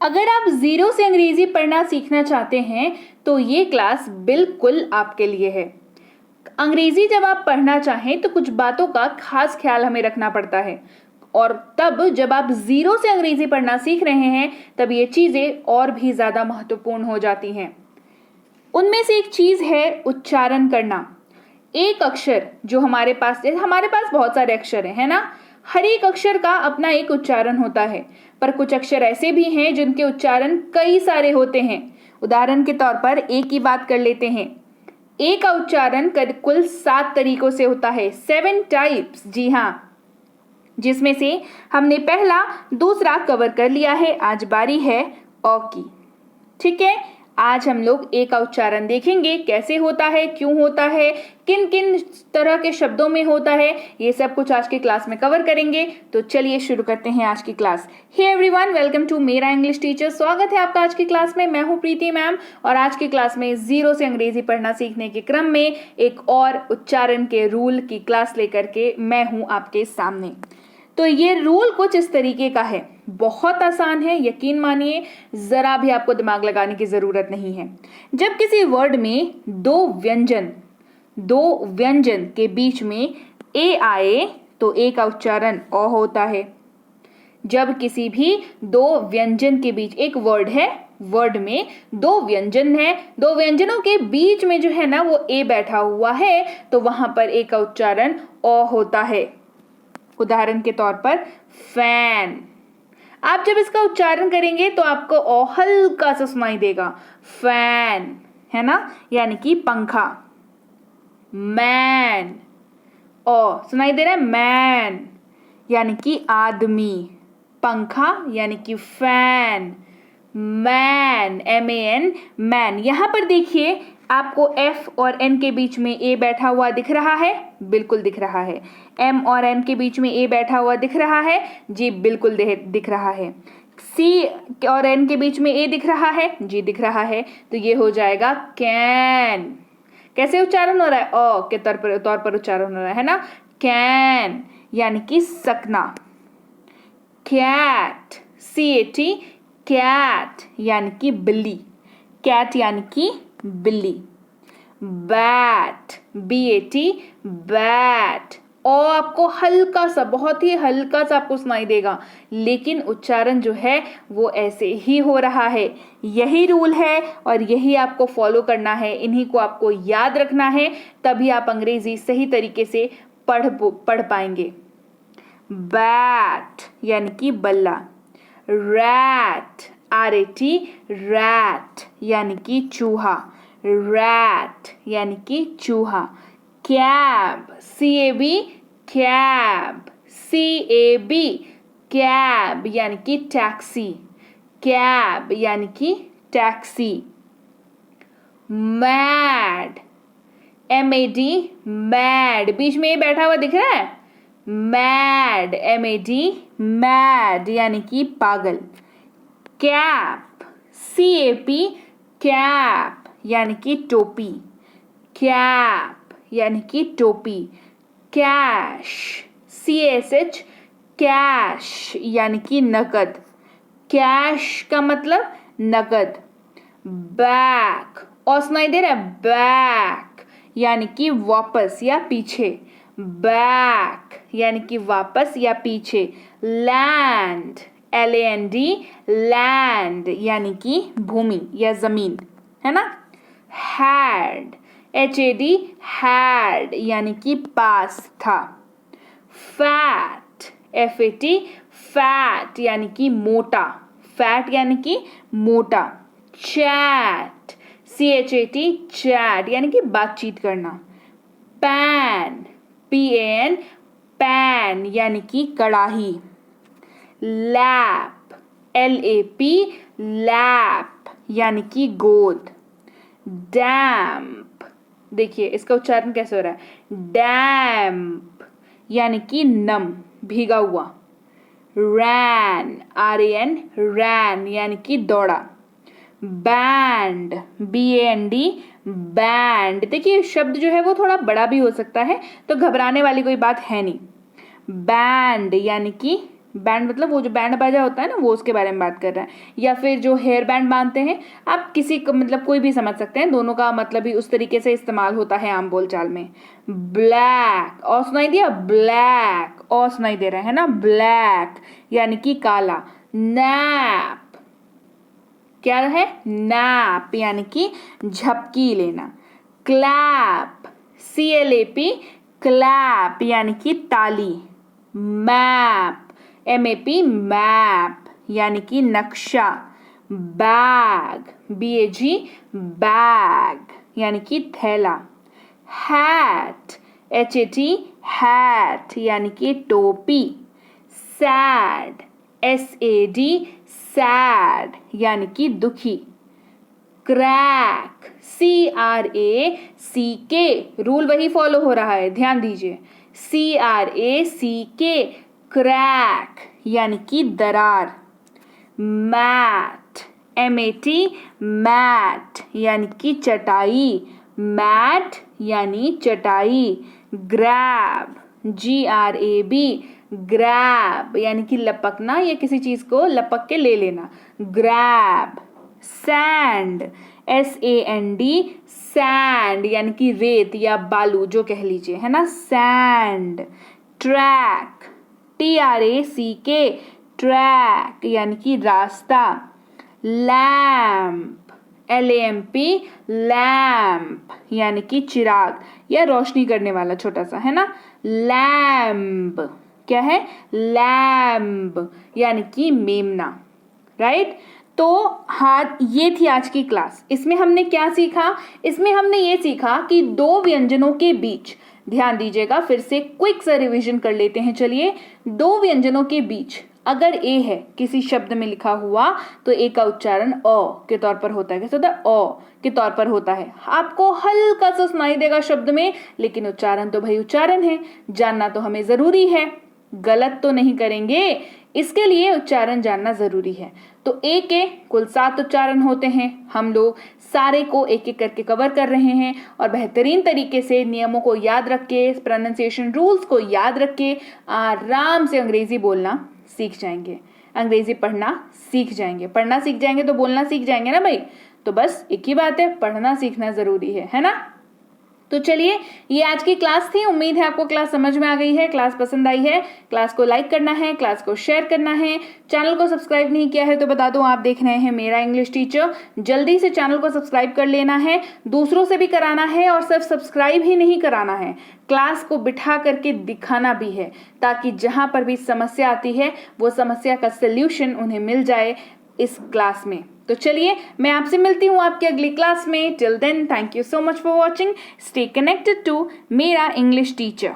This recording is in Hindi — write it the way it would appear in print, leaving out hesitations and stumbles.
अगर आप जीरो से अंग्रेजी पढ़ना सीखना चाहते हैं तो ये क्लास बिल्कुल आपके लिए है। अंग्रेजी जब आप पढ़ना चाहें तो कुछ बातों का खास ख्याल हमें रखना पड़ता है, और तब जब आप जीरो से अंग्रेजी पढ़ना सीख रहे हैं तब ये चीजें और भी ज्यादा महत्वपूर्ण हो जाती हैं। उनमें से एक चीज है उच्चारण करना। एक अक्षर जो हमारे पास बहुत सारे अक्षर हैं, है ना। हर एक अक्षर का अपना एक उच्चारण होता है, पर कुछ अक्षर ऐसे भी हैं जिनके उच्चारण कई सारे होते हैं। उदाहरण के तौर पर ए की बात कर लेते हैं। ए का उच्चारण कुल 7 तरीकों से होता है, 7 टाइप्स। जी हाँ, जिसमें से हमने पहला दूसरा कवर कर लिया है। आज बारी है अ की। ठीक है, आज हम लोग ए का उच्चारण देखेंगे, कैसे होता है, क्यों होता है, किन किन तरह के शब्दों में होता है, ये सब कुछ आज की क्लास में कवर करेंगे। तो चलिए शुरू करते हैं आज की class. Hey everyone, welcome to मेरा इंग्लिश टीचर। स्वागत है आपका आज की क्लास में। मैं हूं प्रीति मैम, और आज की क्लास में जीरो से अंग्रेजी पढ़ना सीखने के क्रम में एक और उच्चारण के रूल की क्लास लेकर के मैं हूं आपके सामने। तो ये रूल कुछ इस तरीके का है, बहुत आसान है, यकीन मानिए, जरा भी आपको दिमाग लगाने की जरूरत नहीं है। जब किसी वर्ड में दो व्यंजन के बीच में ए आए तो ए का उच्चारण अ होता है। जब किसी भी दो व्यंजन के बीच, एक वर्ड है, वर्ड में दो व्यंजन है, दो व्यंजनों के बीच में जो है ना वो ए बैठा हुआ है, तो वहां पर ए का उच्चारण अ होता है। उदाहरण के तौर पर फैन। आप जब इसका उच्चारण करेंगे तो आपको ओ हल्का सा सुनाई देगा, फैन, है ना, यानी कि पंखा। मैन, ओ सुनाई दे रहा है, मैन यानी कि आदमी। पंखा यानी कि फैन। Man, MAN, man. यहां पर देखिए, आपको F और N के बीच में A बैठा हुआ दिख रहा है? बिल्कुल दिख रहा है। M और N के बीच में A बैठा हुआ दिख रहा है? जी बिल्कुल दिख रहा है। C और N के बीच में A दिख रहा है? जी दिख रहा है। तो ये हो जाएगा कैन। कैसे उच्चारण हो रहा है? ओ के तौर पर उच्चारण हो रहा है ना, कैन यानी कि सकना। कैट, CAT, कैट यानी कि बिल्ली। कैट यानी कि बिल्ली। Bat, BAT, bat. और आपको हल्का सा, बहुत ही हल्का सा आपको सुनाई देगा, लेकिन उच्चारण जो है वो ऐसे ही हो रहा है। यही रूल है और यही आपको फॉलो करना है, इन्हीं को आपको याद रखना है, तभी आप अंग्रेजी सही तरीके से पढ़ पाएंगे। बैट यानी कि बल्ला। रैट, RAT, रैट यानी कि चूहा। रैट यानी कि चूहा। Cab, CAB, cab. CAB, cab यानी कि टैक्सी। कैब यानी कि टैक्सी। Mad, MAD, mad. बीच में ये बैठा हुआ दिख रहा है, मैड, MAD, मैड यानी कि पागल। कैप, CAP, कैप यानी कि टोपी। कैप यानी कि टोपी। कैश, CASH, कैश यानी कि नकद। कैश का मतलब नकद। बैक, और सुनाई दे रहा है, बैक यानी कि वापस या पीछे। बैक यानी कि वापस या पीछे। लैंड, LAND, लैंड यानी कि भूमि या जमीन, है ना। हैड, HAD, हैड यानी कि पास था। फैट, FAT, फैट यानी कि मोटा। फैट यानी कि मोटा। चैट, CHAT, चैट यानी कि बातचीत करना। पैन, PAN, पैन यानी कि कड़ाही। लैप, LAP, लैप यानी कि गोद। डैम्प, देखिए इसका उच्चारण कैसे हो रहा है, डैम्प यानी कि नम, भीगा हुआ। रैन, RAN, रैन यानी कि दौड़ा। Band, BAND, band. देखिए शब्द जो है वो थोड़ा बड़ा भी हो सकता है, तो घबराने वाली कोई बात है नहीं। बैंड यानी कि बैंड मतलब वो जो बैंड बाजा होता है ना, वो उसके बारे में बात कर रहा है। या फिर जो हेयर बैंड बांधते हैं, आप किसी को मतलब कोई भी समझ सकते हैं, दोनों का मतलब ही उस तरीके से इस्तेमाल होता है आम बोलचाल में। ब्लैक, और सुनाई दिया, ब्लैक, और सुनाई दे रहा है ना, ब्लैक यानी कि काला। नैप, क्या है, नैप यानी कि झपकी लेना। क्लैप, CLAP, क्लैप यानी कि ताली। मैप, MAP, मैप यानी कि नक्शा। बैग, BAG, बैग यानी कि थैला। हैट, HAT, हैट यानी कि टोपी। सैड, SAD, सैड यानी कि दुखी। क्रैक, CRACK, रूल वही फॉलो हो रहा है, ध्यान दीजिए। CRACK, क्रैक यानी कि दरार। मैट, MAT, मैट यानी कि चटाई। मैट यानी चटाई। ग्रैब, GRAB, ग्रैब यानी कि लपकना या किसी चीज को लपक के ले लेना। ग्रैब। सैंड, SAND, सैंड यानी कि रेत या बालू जो कह लीजिए, है ना, सैंड। ट्रैक, TRACK, ट्रैक यानी कि रास्ता। लैम्प, LAMP, लैम्प यानी कि चिराग या रोशनी करने वाला छोटा सा, है ना। लैम्प, क्या है, लैम्प यानी कि मेमना, राइट। तो हाँ, ये थी आज की क्लास। इसमें हमने क्या सीखा, इसमें हमने ये सीखा कि दो व्यंजनों के बीच, ध्यान दीजिएगा, फिर से क्विक सा रिवीजन कर लेते हैं। चलिए, दो व्यंजनों के बीच अगर ए है किसी शब्द में लिखा हुआ, तो ए का उच्चारण अ के तौर पर होता है। कैसे होता है, अ के तौर पर होता है। आपको हल्का सा सुनाई देगा शब्द में, लेकिन उच्चारण तो भाई उच्चारण है, जानना तो हमें जरूरी है, गलत तो नहीं करेंगे, इसके लिए उच्चारण जानना जरूरी है। तो ए के कुल 7 उच्चारण होते हैं, हम लोग सारे को एक एक करके कवर कर रहे हैं और बेहतरीन तरीके से नियमों को याद रख के, प्रोनाउंसिएशन रूल्स को याद रख के आराम से अंग्रेजी बोलना सीख जाएंगे, अंग्रेजी पढ़ना सीख जाएंगे। पढ़ना सीख जाएंगे तो बोलना सीख जाएंगे ना भाई। तो बस एक ही बात है, पढ़ना सीखना जरूरी है ना। तो चलिए, ये आज की क्लास थी। उम्मीद है आपको क्लास समझ में आ गई है, क्लास पसंद आई है। क्लास को लाइक करना है, क्लास को शेयर करना है। चैनल को सब्सक्राइब नहीं किया है तो बता दूं, आप देख रहे हैं मेरा इंग्लिश टीचर। जल्दी से चैनल को सब्सक्राइब कर लेना है, दूसरों से भी कराना है, और सिर्फ सब्सक्राइब ही नहीं कराना है, क्लास को बिठा करके दिखाना भी है, ताकि जहां पर भी समस्या आती है वो समस्या का सोल्यूशन उन्हें मिल जाए इस क्लास में। तो चलिए, मैं आपसे मिलती हूँ आपकी अगली क्लास में। Till then, thank you so much for watching. Stay connected to मेरा इंग्लिश टीचर।